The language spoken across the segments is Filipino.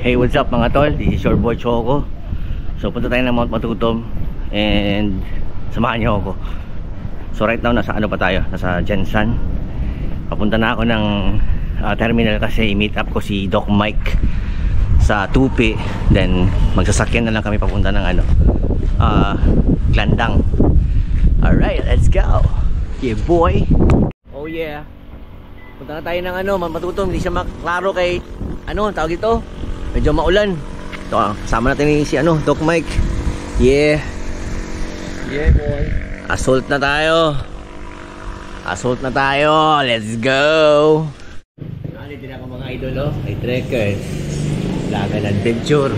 Hey, what's up mga tol? This is your boy Choco. So punta tayo ng Mount Matutom and samahan niyo ako. So right now nasa ano pa tayo? Nasa Jensan. Papunta na ako ng terminal kasi i-meet up ko si Doc Mike sa Tupi. Then magsasakyan na lang kami papunta ng ano, Glandang. Alright, let's go. Yeah boy. Oh yeah. Punta na tayo ng ano, Mount Matutom. Hindi siya maklaro kay ano, tawag ito? Medyo maulan. So, kasama natin si ano, Doc Mike. Yeah. Yeah, boy. Assault na tayo. Assault na tayo. Let's go. Nandito na ako mga idol, oh. Ay trekkers. Lagan adventure.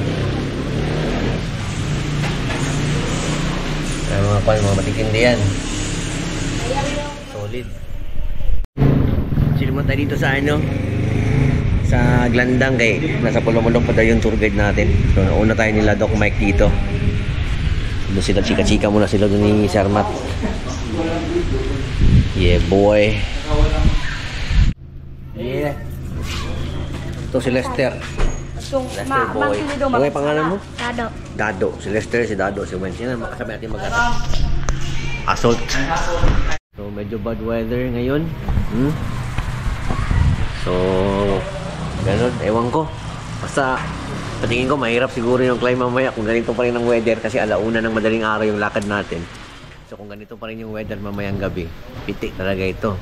Ay, mga matikindi yan. Solid. Silman tayo dito sa ano, sa Glandang kay nasa Pulumulong pa daw yung tour guide natin. So nauna tayo nila Doc Mike dito. Doon sila chika-chika muna sila doon ni Sir Matt. Yeah boy. Yeah. Ito si Lester. Lester boy. Ano yung pangalan mo? Dado. Dado. Si Lester, si Dado, si Wen. Sino makasabay natin assault. So medyo bad weather ngayon. So ganun, ewan ko. Basta patingin ko mahirap siguro yung climb mamaya kung ganito pa rin ang weather kasi alauna ng madaling araw yung lakad natin. So kung ganito pa rin yung weather mamayang gabi, pitik talaga ito.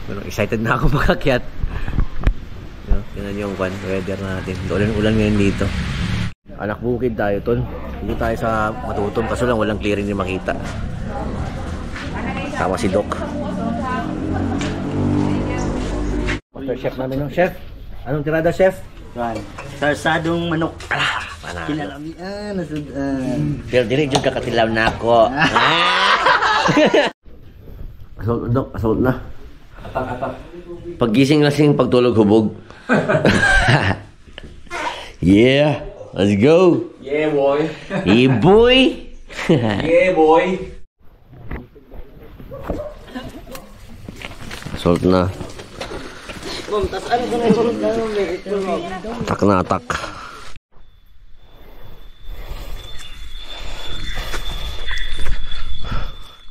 Pero excited na ako makakyat. Yun yung weather natin. Ulan ngayon dito. Anak bukid tayo tol. Dito tayo sa Matutom kaso lang walang clearing din makita. Sama si Doc. Master chef namin, no? Chef, anong tirada, chef? Sarsadong manok. Panalo. Kinalamian, nasudan. Pero dili jud ka katilaw na ako. Assault, Doc, assault na. Atak. Paggising lasing, pagtulog hubog. Yeah, let's go. Yeah, boy. Hey, boy. Yeah, boy. Assault na. Mom, tas ano ko na sulod na Atak na atak.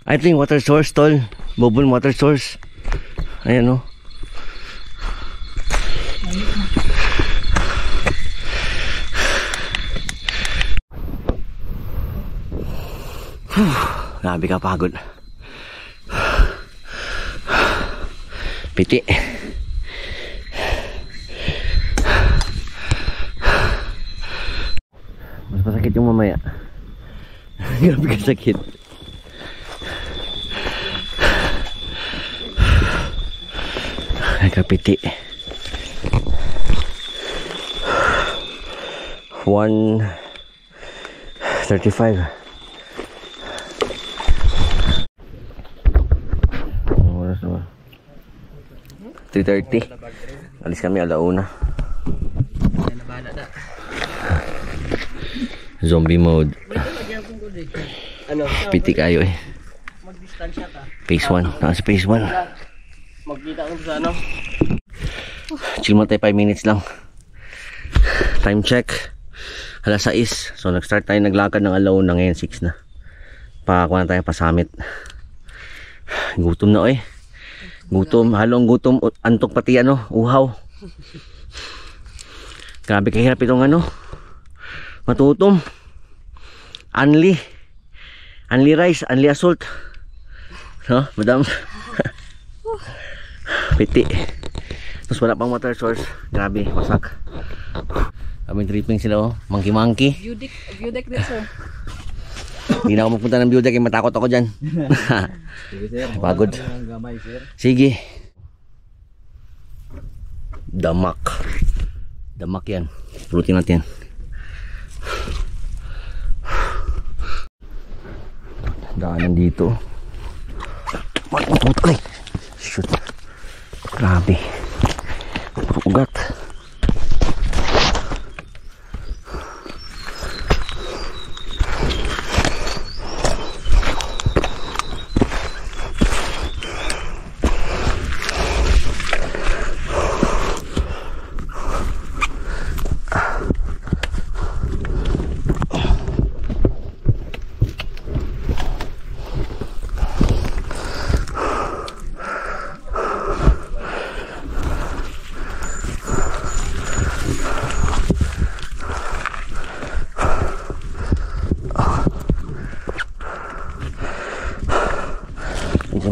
I think water source tol. Bubble water source. Ayan o. Grabe ka pagod. Piti. Mas masakit yung mamaya. Grabe ka sakit. Nagkapiti. 1:35. Oras naman. 3:30. Alis kami alauna. Zombie mode. Ano? Piti kayo eh. Magdistansya ka. Phase 1. Nasa phase 1. Magkita ko sa ano? Chill mo tayo 5 minutes lang. Time check. Alas 6. So nag-start tayo naglakad ng alauna. Ngayon 6 na. Pakakuha na tayo pa summit. Gutom na eh. Gutom. Halong gutom. Antok pati ano. Uhaw. Grabe kahirap itong ano. Matutom. Anli rice, anli assault. No, madam. Piti. Tapos wala pang water source. Grabe, wasak. Kaming tripping sila oh. Monkey. View deck din sir. Hindi na ako magpunta ng view deck. Matakot ako dyan. Pagod. Sige. Damak yan. Pulutin natin. Daanan dito. Ay! Shoot. Grabe. Ugat.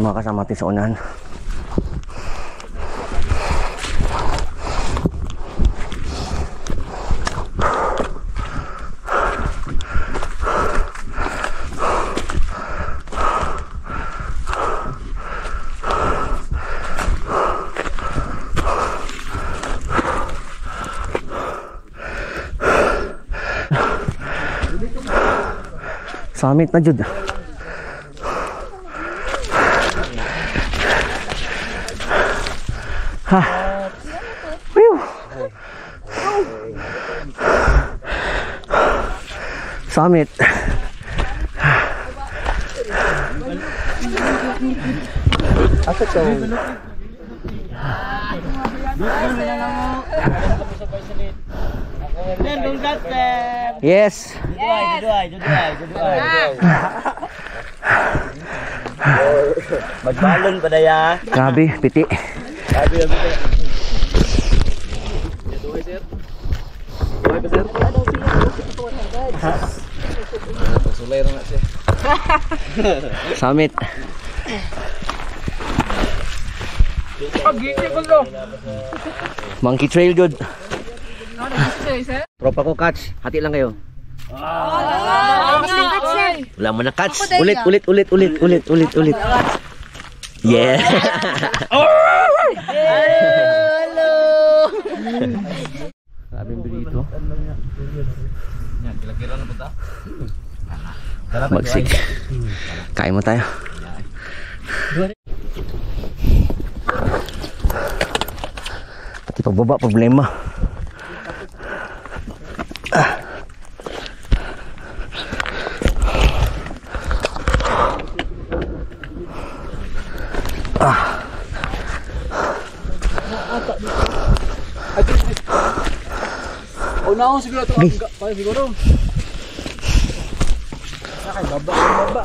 mga kasama natin sa unahan. Summit na jud. Ha. Whew. Summit. Asa to? Yes. Magbalon pa daya. Grabe, piti. Sabi yung piti. Sulay na siya. Summit. Monkey Trail good. Tropa ko catch. Hati lang kayo. Wala mo na catch. Ulit. Yeah. Hello. Sabi mo dito. Magsik. Kain mo tayo. Pati pagbaba problema. Una siguro ito. Siguro. Baba ako.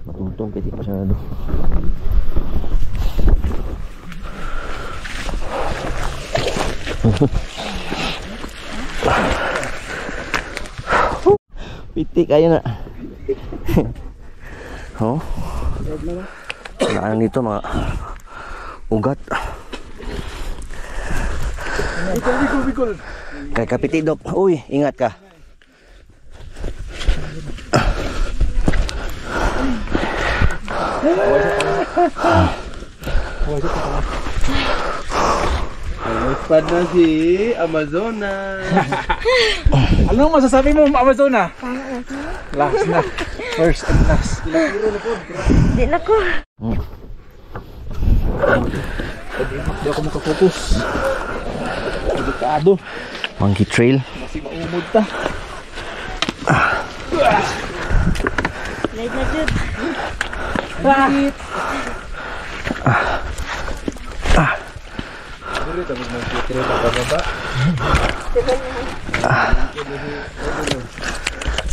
Matutong kasi masyado. Pitik kayo na. Oh. Wala dito mga ugat. Bikol. Kay kapiti dok. Uy, ingat ka. Nagpad na si Amazona. Anong masasabi mo, Amazona? Last na. First and last. Di na ko. Hindi ako makafokus. Delikado. Monkey Trail. Masih maumod ta. Light na dyan.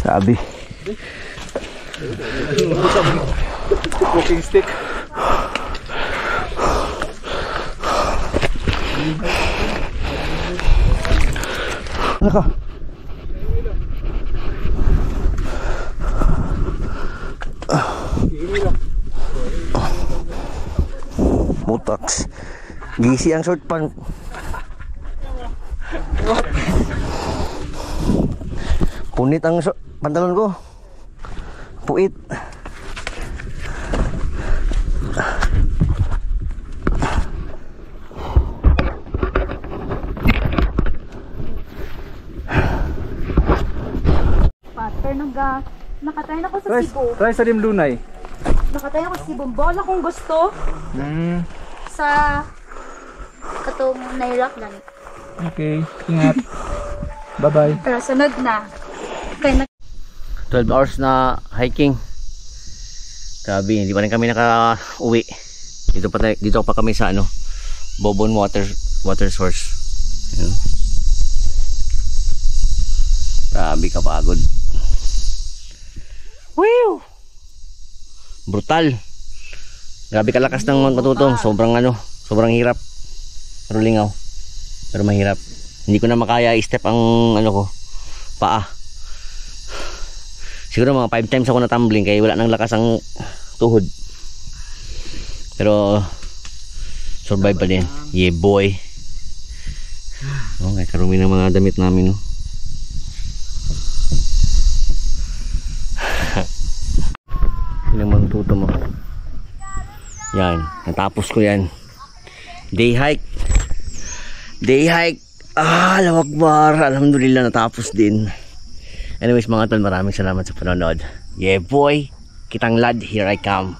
Sabi. Walking stick. Naka. Mutaks. Gisi ang short pan. Punit ang pantalon ko. Puit. Pater ng gas. Nakatayin ako sa Cebu. Try sa Limlunay. Nakatayin ako sa Cebu. Bola kung gusto. Sa katong nailak lang. Okay, ingat. Bye-bye. Pero sunod na. Kaya 12 hours na hiking. Grabe, hindi pa rin kami naka-uwi. Dito pa kami sa ano, Bobon water source. Ayan. Grabe kapagod. Whew! Brutal. Grabe kalakas ng matutong. Sobrang hirap. Pero lingaw. Pero mahirap. Hindi ko na makaya i-step ang ano ko, paa. Siguro mga 5 times ako na tumbling kaya wala nang lakas ang tuhod. Pero survive pa din. Yeah boy. Okay, karumi ng mga damit namin, no. Ilang matuto mo. Yan, natapos ko yan. Day hike. Lawakbar. Alhamdulillah, natapos din. Anyways mga tol, maraming salamat sa panonood. Yeah boy, kitang lad, here I come.